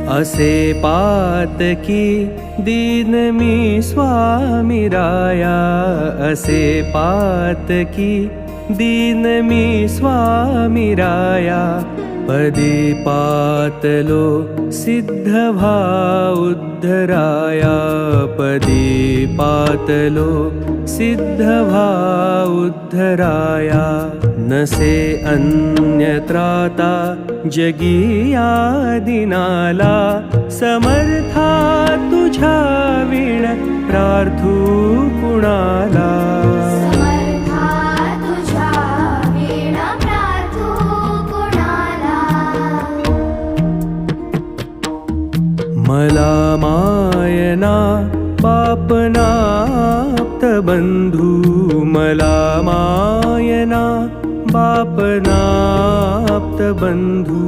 असे पातकी दीन मी स्वामी राया, असे पातकी दीन मी स्वामी राया। पदी पातलो सिद्ध भा उद्धराया, पदी पातलो सिद्ध भा उद्धराया। नसे अन्यत्राता जगिया दिनाला, समर्था तुझ्या विण प्रार्थू कुणाला। मला मायना बापनाप्त बंधू, मला मायना बापनाप्त बंधू।